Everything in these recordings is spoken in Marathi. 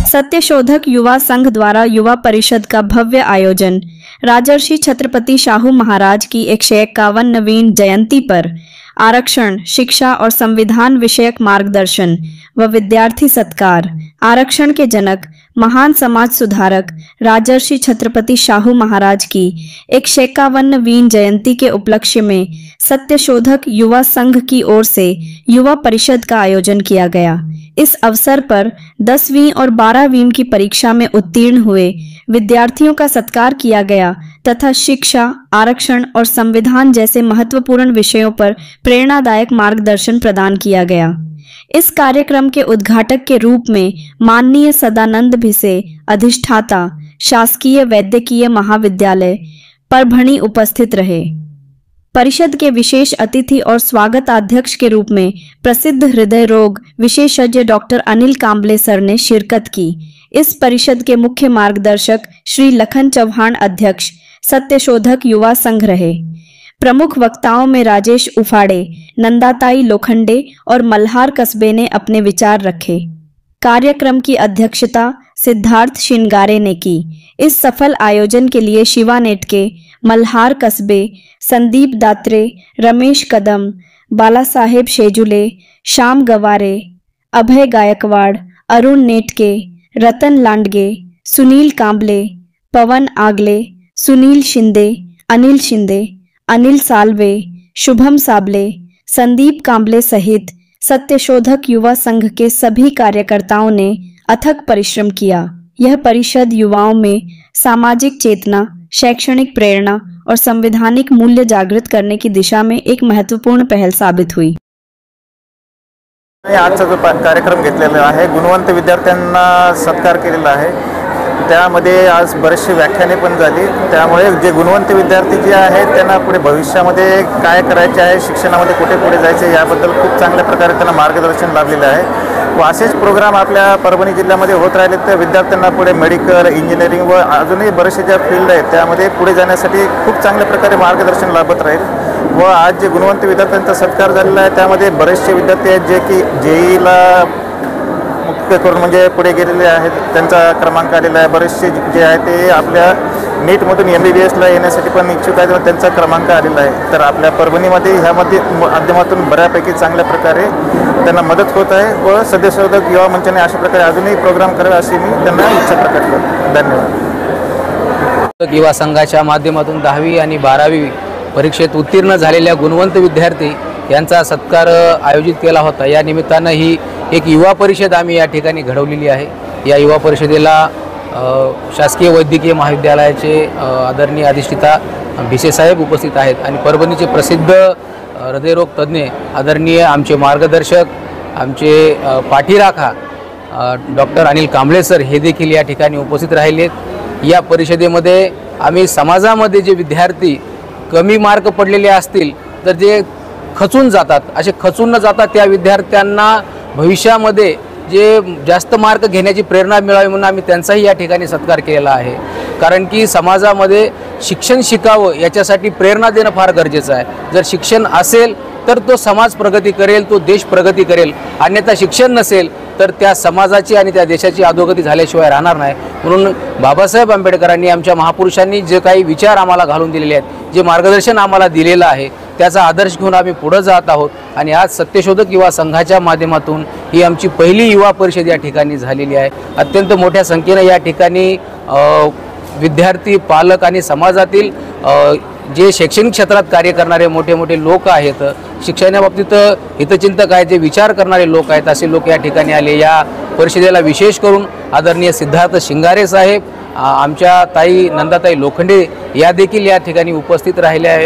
सत्यशोधक युवा संघ द्वारा युवा परिषद का भव्य आयोजन। राजर्षि छत्रपति शाहू महाराज की 151वीं जयंती पर आरक्षण, शिक्षा और संविधान विषयक मार्गदर्शन व विद्यार्थी सत्कार। आरक्षण के जनक महान समाज सुधारक राजर्षि छत्रपति शाहू महाराज की 151वीं जयंती के उपलक्ष्य में सत्यशोधक युवा संघ की ओर से युवा परिषद का आयोजन किया गया। इस अवसर पर 10वीं और 12वीं की परीक्षा में उत्तीर्ण हुए विद्यार्थियों का सत्कार किया गया तथा शिक्षा, आरक्षण और संविधान जैसे महत्वपूर्ण विषयों पर प्रेरणादायक मार्गदर्शन प्रदान किया गया। इस कार्यक्रम के उद्घाटक के रूप में माननीय सदानंद भिसे, अधिष्ठाता शासकीय वैद्यकीय महाविद्यालय परभणी उपस्थित रहे। परिषद के विशेष अतिथि और स्वागताध्यक्ष के रूप में प्रसिद्ध हृदय रोग विशेषज्ञ डॉक्टर अनिल कांबले सर ने शिरकत की। इस परिषद के मुख्य मार्गदर्शक श्री लखन चौहान अध्यक्ष सत्यशोधक युवा संघ रहे। प्रमुख वक्ताओं में राजेश उफाड़े, नंदाताई लोखंडे और मल्हार कस्बे ने अपने विचार रखे। कार्यक्रम की अध्यक्षता सिद्धार्थ शिनगारे ने की। इस सफल आयोजन के लिए शिवा नेटके, मल्हार कस्बे, संदीप दात्रे, रमेश कदम, बाला साहेब शेजुले, श्याम गवारे, अभय गायकवाड़, अरुण नेटके, रतन लांडगे, सुनील कांबले, पवन आगले, सुनील शिंदे, अनिल सालवे, शुभम साबले, संदीप कांबले सहित सत्यशोधक युवा संघ के सभी कार्यकर्ताओं ने अथक परिश्रम किया। यह परिषद युवाओं में सामाजिक चेतना, शैक्षणिक प्रेरणा और संवैधानिक मूल्य जागृत करने की दिशा में एक महत्वपूर्ण पहल साबित हुई। आजचा जो कार्यक्रम घेतलेला आहे, गुणवंत विद्यार्थ्यांना सत्कार केलेला आहे। त्यामध्ये आज बरेचसे व्याख्याने पण झाली। त्यामुळे जे गुणवंत विद्यार्थी जे आहेत त्यांना पुढे भविष्यामध्ये काय करायचे आहे, शिक्षणामध्ये कुठे पुढे जायचे याबद्दल खूप चांगल्या प्रकारे त्यांना मार्गदर्शन लाभलेलं आहे व असेच प्रोग्राम आपल्या परभणी जिल्ह्यामध्ये होत राहिले तर विद्यार्थ्यांना पुढे मेडिकल, इंजिनिअरिंग व अजूनही बरेचसे ज्या फील्ड आहेत त्यामध्ये पुढे जाण्यासाठी खूप चांगल्या प्रकारे मार्गदर्शन लाभत राहील। व आज जे गुणवंत विद्यार्थ्यांचा सत्कार झालेला आहे त्यामध्ये बरेचसे विद्यार्थी आहेत जे की जेईला मुख्य करून म्हणजे पुढे गेलेले आहेत, त्यांचा क्रमांक आलेला आहे। बरेचसे जे आहे ते आपल्या नीटमधून MBBSला येण्यासाठी पण इच्छुक आहेत व त्यांचा क्रमांक आलेला आहे। तर आपल्या परभणीमध्ये ह्यामध्ये माध्यमातून बऱ्यापैकी चांगल्या प्रकारे त्यांना मदत होत आहे व सत्यशोधक युवा मंचाने अशा प्रकारे अजूनही प्रोग्राम करावे अशी मी त्यांना इच्छा प्रकट करतो। धन्यवाद। युवा संघाच्या माध्यमातून 10वी आणि 12वी परीक्षेत उत्तीर्ण झालेल्या गुणवंत विद्यार्थी यांचा सत्कार आयोजित केला होता। या निमित्तानं ही एक युवा परिषद आम्ही या ठिकाणी घडवलेली आहे। या युवा परिषदेला शासकीय वैद्यकीय महाविद्यालयाचे आदरणीय अधिष्ठाता भिसे साहेब उपस्थित आहेत आणि परभणीचे प्रसिद्ध हृदयरोग तज्ज्ञ आदरणीय आमचे मार्गदर्शक, आमचे पाठीराखा डॉक्टर अनिल कांबळे सर हे देखील या ठिकाणी उपस्थित राहिलेत। या परिषदेमध्ये आम्ही समाजामध्ये जे विद्यार्थी कमी मार्क पडलेले असतील तर जे खचून जातात, असे खचून न जाता त्या विद्यार्थ्यांना भविष्यामध्ये जे जास्त मार्क घेण्याची प्रेरणा मिळावी म्हणून आम्ही त्यांचाही या ठिकाणी सत्कार केलेला आहे। कारण की समाजामध्ये शिक्षण शिकावं याच्यासाठी प्रेरणा देणं फार गरजेचं आहे। जर शिक्षण असेल तर तो समाज प्रगती करेल, तो देश प्रगती करेल। अन्यथा शिक्षण नसेल तर त्या समाजाची आणि त्या देशाची अधोगती झाल्याशिवाय राहणार नाही। म्हणून बाबासाहेब आंबेडकरांनी, आमच्या महापुरुषांनी जे काही विचार आम्हाला घालून दिलेले आहेत, जे मार्गदर्शन आम्हाला दिलेलं आहे त्याचा आदर्श घेऊन आम्ही पुढे जात आहोत। आणि आज सत्यशोधक युवा संघाच्या माध्यमातून ही आमची पहिली युवा परिषद या ठिकाणी झालेली आहे। अत्यंत मोठ्या संख्येने या ठिकाणी विद्यार्थी, पालक आणि समाजातील जे शैक्षणिक क्षेत्रात कार्य करणारे मोठे मोठे लोक आहेत, शिक्षणाबाबतीत हितचिंतक आहेत, जे विचार करणारे लोक आहेत, असे लोक या ठिकाणी आले। या परिषदेला विशेष करून आदरणीय सिद्धार्थ शिंगारे साहेब, आमच्या ताई नंदाताई लोखंडे या देखील या ठिकाणी उपस्थित राहिल्या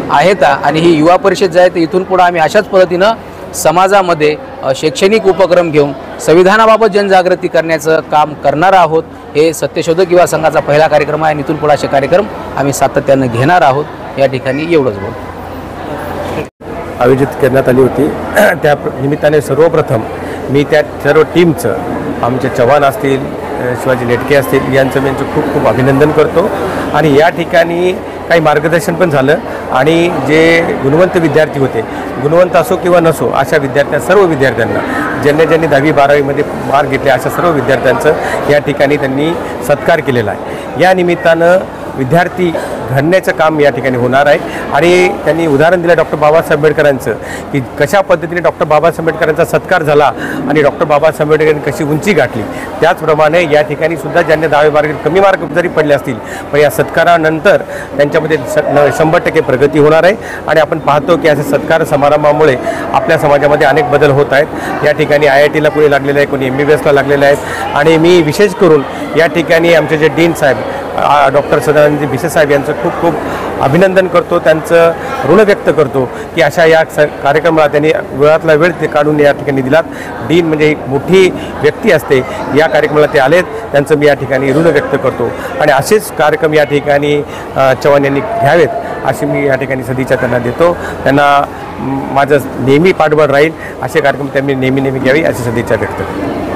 आहेत। आणि ही युवा परिषद जी आहे तर इथून पुढे आम्ही अशाच पद्धतीनं समाजामध्ये शैक्षणिक उपक्रम घेऊन संविधानाबाबत जनजागृती करण्याचं काम करणार आहोत। हे सत्यशोधक युवा संघाचा पहिला कार्यक्रम आहे आणि इथून पुढे असे कार्यक्रम आम्ही सातत्याने घेणार आहोत। या ठिकाणी एवढंच बोल आयोजित करण्यात आली होती। त्या निमित्ताने सर्वप्रथम मी त्या सर्व टीमचं, आमचे चव्हाण असतील, शिवाजी लेटके असतील यांचं मी यांचं खूप खूप अभिनंदन करतो. आणि या ठिकाणी काही मार्गदर्शन पण झालं आणि जे गुणवंत विद्यार्थी होते, गुणवंत असो किंवा नसो, अशा सर्व विद्यार्थ्यांना ज्यांनी 10वी-12वीमध्ये मार्क घेतले अशा सर्व विद्यार्थ्यांचं या ठिकाणी त्यांनी सत्कार केलेला आहे. या निमित्तानं विद्यार्थी घडण्याचं काम या ठिकाणी होणार आहे. आणि त्यांनी उदाहरण दिलं डॉक्टर बाबासाहेब आंबेडकरांचं, की कशा पद्धतीने डॉक्टर बाबासाहेब आंबेडकरांचा सत्कार झाला आणि डॉक्टर बाबासाहेब आंबेडकरांनी कशी उंची गाठली. त्याचप्रमाणे या ठिकाणी सुद्धा ज्यांनी 10वी-12वी कमी मार्क जरी पडले असतील, पण या सत्कारानंतर त्यांच्यामध्ये 100% प्रगती होणार आहे. आणि आपण पाहतो की अशा सत्कार समारंभामुळे आपल्या समाजामध्ये अनेक बदल होत आहेत. या ठिकाणी IITला कोणी लागलेलं आहे, कोणी MBBSला लागलेलं आहेत. आणि मी विशेष करून या ठिकाणी आमचे जे डीन साहेब डॉक्टर सदानंद भिसे साहेब यांचं खूप खूप अभिनंदन करतो, त्यांचं ऋण व्यक्त करतो की अशा या कार्यक्रमाला त्यांनी वेळातला वेळ ते काढून या ठिकाणी दिलात. डीन म्हणजे एक मोठी व्यक्ती असते, या कार्यक्रमाला ते आलेत, त्यांचं मी या ठिकाणी ऋण व्यक्त करतो. आणि असेच कार्यक्रम या ठिकाणी चव्हाण यांनी घ्यावेत अशी मी या ठिकाणी सदिच्छा त्यांना देतो. त्यांना माझं नेहमी पाठबळ राहील, असे कार्यक्रम त्यांनी नेहमी घ्यावी अशी सदिच्छा व्यक्त करतो.